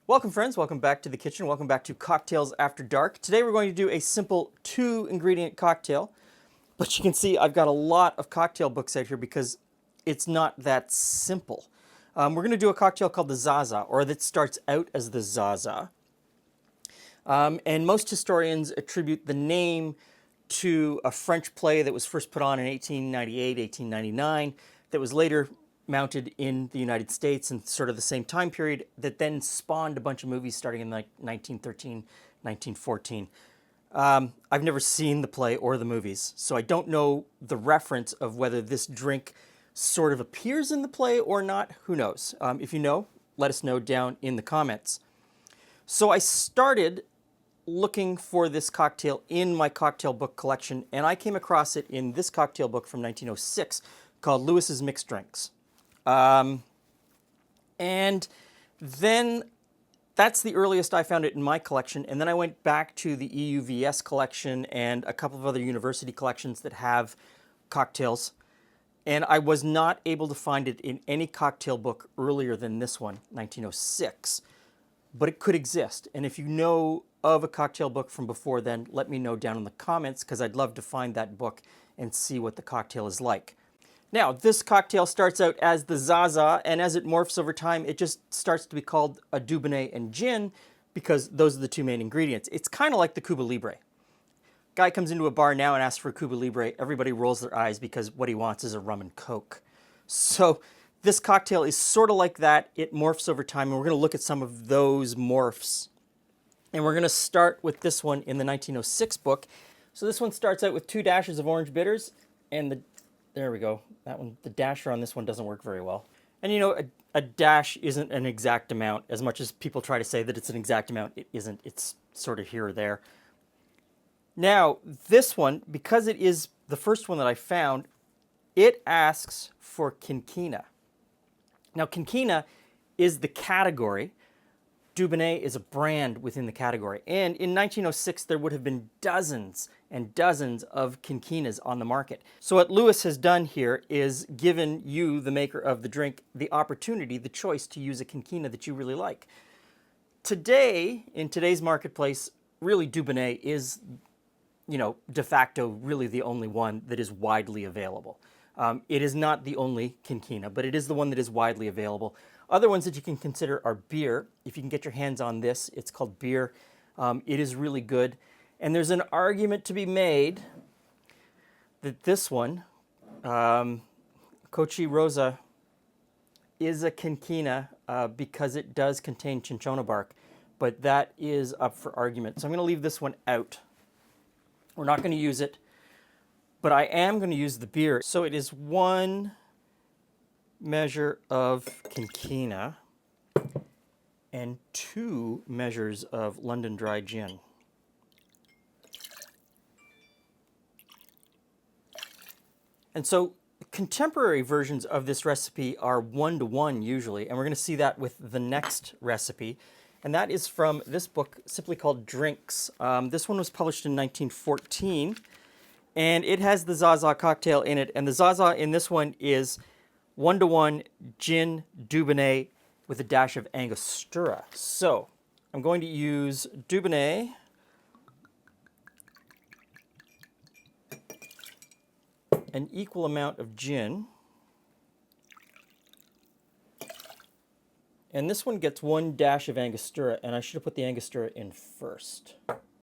Welcome friends, welcome back to the kitchen, welcome back to Cocktails After Dark. Today we're going to do a simple 2-ingredient cocktail, but you can see I've got a lot of cocktail books out here because it's not that simple. We're going to do a cocktail called the Zaza, or that starts out as the Zaza. And most historians attribute the name to a French play that was first put on in 1898, 1899, that was later mounted in the United States in sort of the same time period, that then spawned a bunch of movies starting in like 1913, 1914. I've never seen the play or the movies, so I don't know the reference of whether this drink sort of appears in the play or not. Who knows? If you know, let us know down in the comments. So I started looking for this cocktail in my cocktail book collection, and I came across it in this cocktail book from 1906 called Lewis's Mixed Drinks. And then that's the earliest I found it in my collection. And then I went back to the EUVS collection and a couple of other university collections that have cocktails. And I was not able to find it in any cocktail book earlier than this one, 1906. But it could exist. And if you know of a cocktail book from before then, let me know down in the comments, because I'd love to find that book and see what the cocktail is like. Now, this cocktail starts out as the Zaza, and as it morphs over time, it just starts to be called a Dubonnet and gin, because those are the two main ingredients. It's kind of like the Cuba Libre. Guy comes into a bar now and asks for a Cuba Libre. Everybody rolls their eyes because what he wants is a rum and coke. So this cocktail is sort of like that. It morphs over time, and we're going to look at some of those morphs. And we're going to start with this one in the 1906 book. So this one starts out with 2 dashes of orange bitters, and there we go. That one, the dasher on this one doesn't work very well. And you know, a dash isn't an exact amount. As much as people try to say that it's an exact amount, it isn't. It's sort of here or there. Now, this one, because it is the first one that I found, it asks for quinquina. Now, quinquina is the category. Dubonnet is a brand within the category. And in 1906, there would have been dozens and dozens of quinquinas on the market. So what Lewis has done here is given you, the maker of the drink, the opportunity, the choice to use a quinquina that you really like. Today, in today's marketplace, really Dubonnet is, you know, de facto really the only one that is widely available. It is not the only quinquina, but it is the one that is widely available. Other ones that you can consider are beer. If you can get your hands on this, it's called beer. It is really good. And there's an argument to be made that this one, Cochi Rosa, is a quinquina because it does contain cinchona bark, but that is up for argument. So I'm going to leave this one out. We're not going to use it, but I am going to use the beer. So it is 1 measure of quinquina and 2 measures of London Dry Gin. And so contemporary versions of this recipe are 1-to-1 usually, and we're going to see that with the next recipe. And that is from this book simply called Drinks. This one was published in 1914, and it has the Zaza cocktail in it. And the Zaza in this one is 1-to-1 gin Dubonnet with a dash of Angostura. So I'm going to use Dubonnet, an equal amount of gin, and this one gets 1 dash of Angostura, and I should have put the Angostura in first.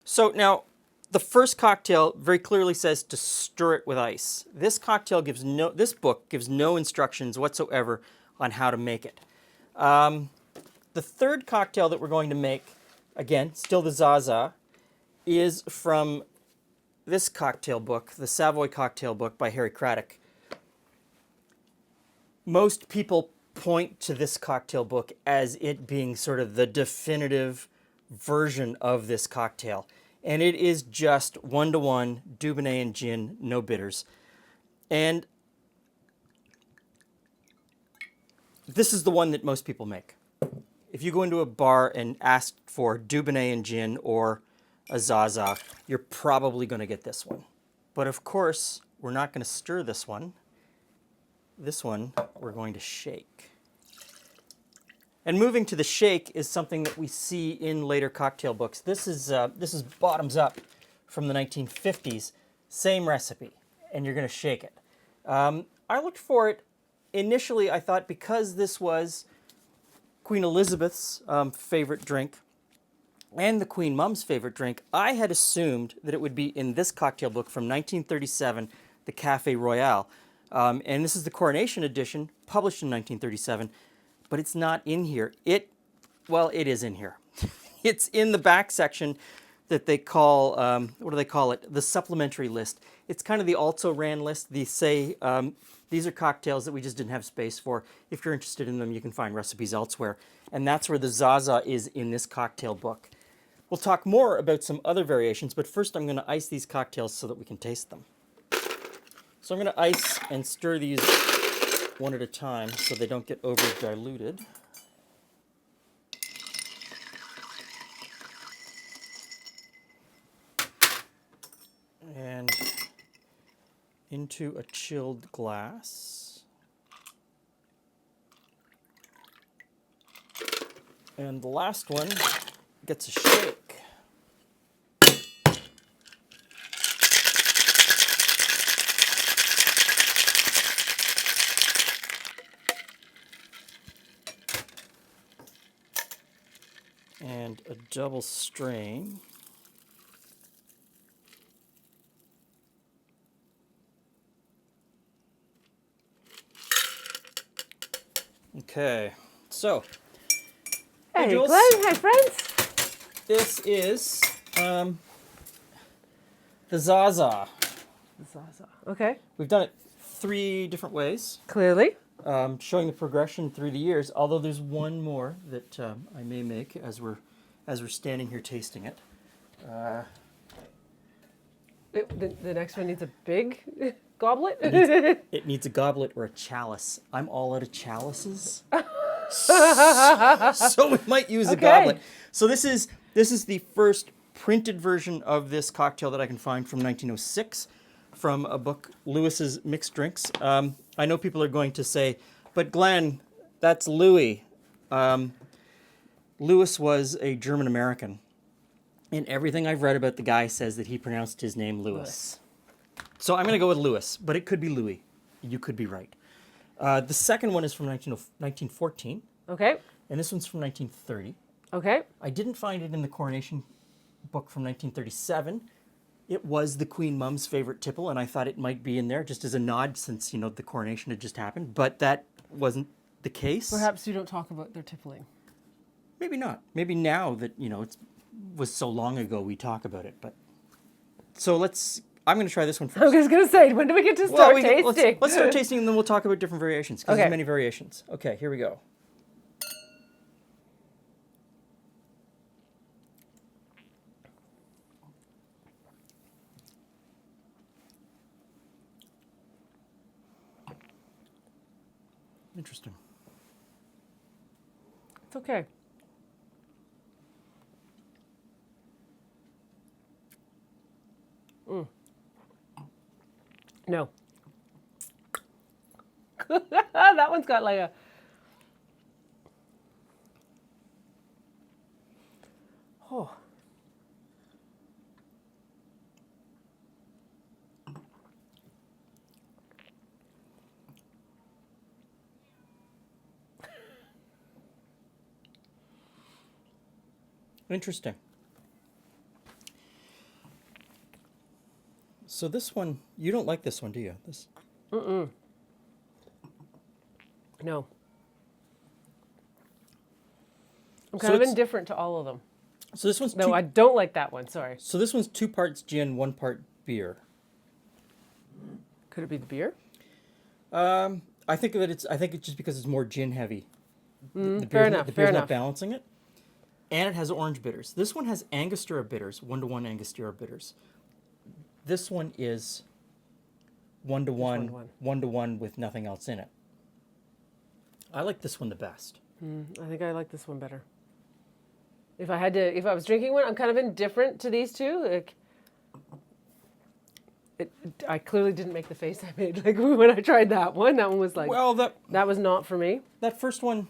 So now, the first cocktail very clearly says to stir it with ice. This book gives no instructions whatsoever on how to make it. The third cocktail that we're going to make, again, still the Zaza, is from this cocktail book, the Savoy Cocktail Book by Harry Craddock. Most people point to this cocktail book as it being sort of the definitive version of this cocktail. And it is just 1-to-1 Dubonnet and gin, no bitters. And this is the one that most people make. If you go into a bar and ask for Dubonnet and gin or a Zaza, you're probably going to get this one. But of course, we're not going to stir this one. This one, we're going to shake. And moving to the shake is something that we see in later cocktail books. This is bottoms up from the 1950s. Same recipe, and you're going to shake it. I looked for it. Initially, I thought because this was Queen Elizabeth's favorite drink and the Queen Mum's favorite drink, I had assumed that it would be in this cocktail book from 1937, the Café Royal. And this is the Coronation edition, published in 1937, but it's not in here. Well, it is in here. It's in the back section that they call, what do they call it? The supplementary list. It's kind of the also-ran list. They say, these are cocktails that we just didn't have space for. If you're interested in them, you can find recipes elsewhere. And that's where the Zaza is in this cocktail book. We'll talk more about some other variations, but first I'm going to ice these cocktails so that we can taste them. So I'm going to ice and stir these one at a time so they don't get over diluted. And into a chilled glass. And the last one gets a shake. And a double strain. Okay, so. Hey, Jules. Glenn, hi friends. This is the Zaza. Zaza. Okay. We've done it 3 different ways, Clearly. showing the progression through the years. Although there's one more that I may make as we're standing here tasting it. The next one needs a big goblet. It needs a goblet or a chalice. I'm all out of chalices, so we might use a goblet. So this is the first printed version of this cocktail that I can find from 1906, from a book, Lewis's Mixed Drinks. I know people are going to say, but Glenn, that's Louis. Lewis was a German American, and everything I've read about the guy says that he pronounced his name Lewis. So I'm going to go with Lewis, but it could be Louis. You could be right. The second one is from 1914. Okay. And this one's from 1930. Okay. I didn't find it in the Coronation book from 1937. It was the Queen Mum's favorite tipple, and I thought it might be in there just as a nod since, the coronation had just happened. But that wasn't the case. Perhaps you don't talk about their tippling. Maybe not. Maybe now that, it was so long ago we talk about it. But so I'm going to try this one first. I was going to say, when do we get to start tasting? Let's start tasting, and then we'll talk about different variations, because Okay. there's many variations. Okay, here we go. Interesting. It's okay. No. That one's got like a... Oh. Interesting. So this one, you don't like this one, do you? This. No. I'm kind of indifferent to all of them. So this one's No, I don't like that one. Sorry. So this one's 2 parts gin, 1 part beer. Could it be the beer? I think it's just because it's more gin heavy. The fair enough. The Fair beer's enough. not balancing it. And it has orange bitters. This one has Angostura bitters, 1-to-1 Angostura bitters. This one is 1-to-1, 1-to-1 with nothing else in it. I like this one the best. I think I like this one better. If I was drinking one, I'm kind of indifferent to these two. I clearly didn't make the face I made. Like when I tried that one was like, Well, that was not for me. that first one,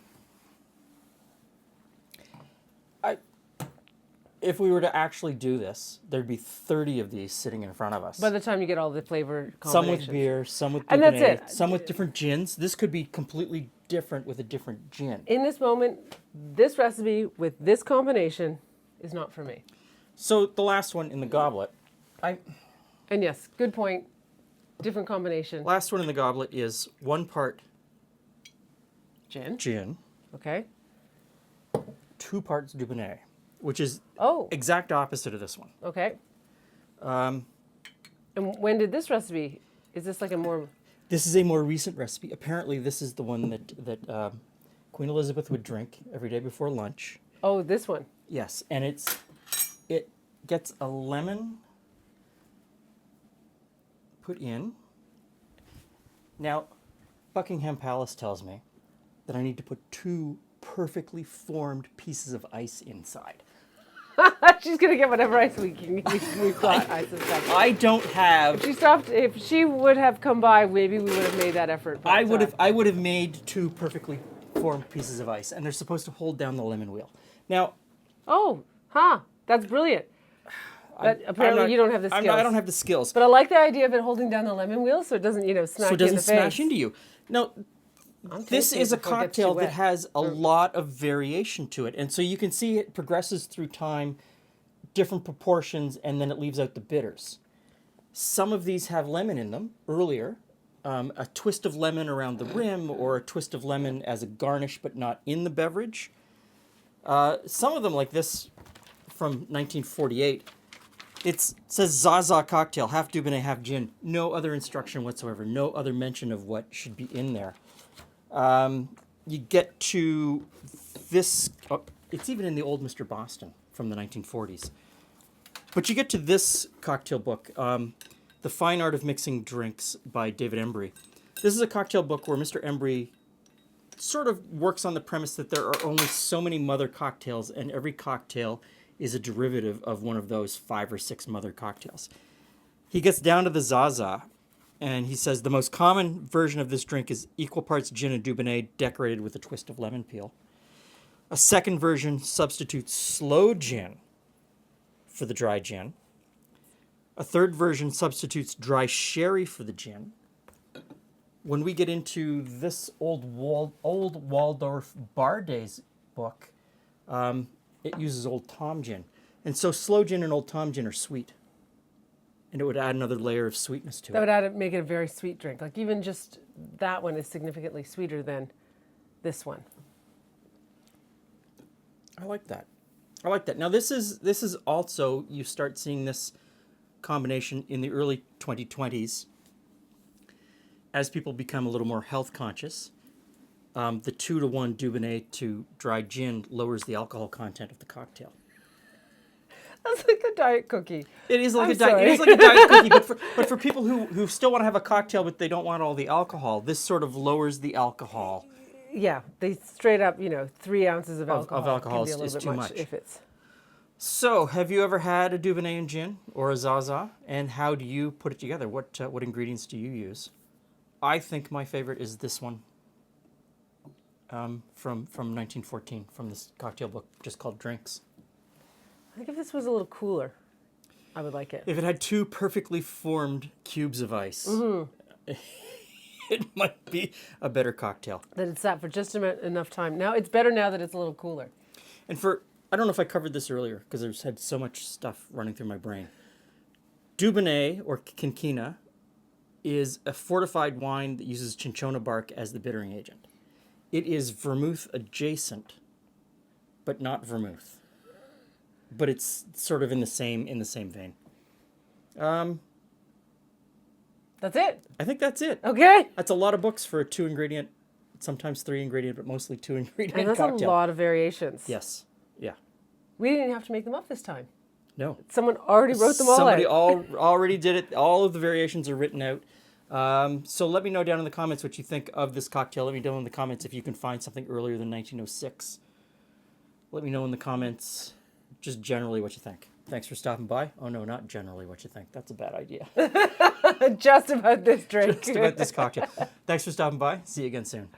If we were to actually do this, there'd be 30 of these sitting in front of us. By the time you get all the flavor Some combinations. with beer, some with And that's Dubonnet, it. some with different gins. This could be completely different with a different gin. In this moment, this recipe with this combination is not for me. So the last one in the goblet, And yes, good point. Different combination. last one in the goblet is 1 part Gin. gin, Okay. 2 parts Dubonnet, which is Oh, exact opposite of this one. okay. And when did this recipe? Is this like a more? This is a more recent recipe. Apparently, this is the one that Queen Elizabeth would drink every day before lunch. Oh, this one. Yes, and it gets a lemon put in. Now, Buckingham Palace tells me that I need to put 2 perfectly formed pieces of ice inside. She's gonna get whatever ice we've got. I suspect. I don't have. If she stopped, if she would have come by, maybe we would have made that effort. But, I would have made 2 perfectly formed pieces of ice, and they're supposed to hold down the lemon wheel. Now, Oh, that's brilliant. But apparently you don't have the skills. I don't have the skills. But I like the idea of it holding down the lemon wheel so it doesn't, smack So it you in doesn't the smash face. into you. Now, I'm this tasting is it a before it gets too cocktail that wet. has a lot of variation to it. And so you can see it progresses through time, different proportions, and then it leaves out the bitters. Some of these have lemon in them earlier, a twist of lemon around the rim, or a twist of lemon as a garnish but not in the beverage. Some of them, like this from 1948, it says Zaza cocktail, half Dubonnet, half gin. No other instruction whatsoever. No other mention of what should be in there. You get to this. Oh, it's even in the old Mr. Boston from the 1940s. But you get to this cocktail book, The Fine Art of Mixing Drinks by David Embry. This is a cocktail book where Mr. Embry sort of works on the premise that there are only so many mother cocktails, and every cocktail is a derivative of one of those 5 or 6 mother cocktails. He gets down to the Zaza, and he says the most common version of this drink is equal parts gin and Dubonnet decorated with a twist of lemon peel. A second version substitutes sloe gin for the dry gin. A third version substitutes dry sherry for the gin. When we get into this old Waldorf Bar Days book, it uses Old Tom gin. And so sloe gin and Old Tom gin are sweet. And it would add another layer of sweetness to That it. would make it a very sweet drink. Like even just that one is significantly sweeter than this one. I like that. I like that. Now this is also, you start seeing this combination in the early 2020s as people become a little more health conscious. The 2-to-1 Dubonnet to dry gin lowers the alcohol content of the cocktail. That's like a diet cookie. It is like I'm a diet. sorry. It is like a diet cookie, but for people who still want to have a cocktail but they don't want all the alcohol, this sort of lowers the alcohol. Yeah, they straight up, 3 ounces of alcohol. Of alcohol can be a is little bit too much. if it's. So, have you ever had a Dubonnet and gin or a Zaza? And how do you put it together? What ingredients do you use? I think my favorite is this one from 1914, from this cocktail book just called Drinks. I think if this was a little cooler, I would like it. If it had 2 perfectly formed cubes of ice, it might be a better cocktail. That it sat for just enough time. Now it's better now that it's a little cooler. And I don't know if I covered this earlier because I've had so much stuff running through my brain. Dubonnet, or quinquina, is a fortified wine that uses cinchona bark as the bittering agent. It is vermouth adjacent, but not vermouth. But it's sort of in the same vein. That's it. I think that's it. Okay. That's a lot of books for a 2-ingredient, sometimes 3-ingredient, but mostly 2-ingredient And that's cocktail. a lot of variations. Yes. Yeah. We didn't have to make them up this time. No. Someone already wrote them all Somebody out. already did it. All of the variations are written out. So let me know down in the comments what you think of this cocktail. Let me know in the comments if you can find something earlier than 1906. Let me know in the comments just generally what you think. Thanks for stopping by. Oh, no, not generally what you think. That's a bad idea. Just about this drink. Just about this cocktail. Thanks for stopping by. See you again soon.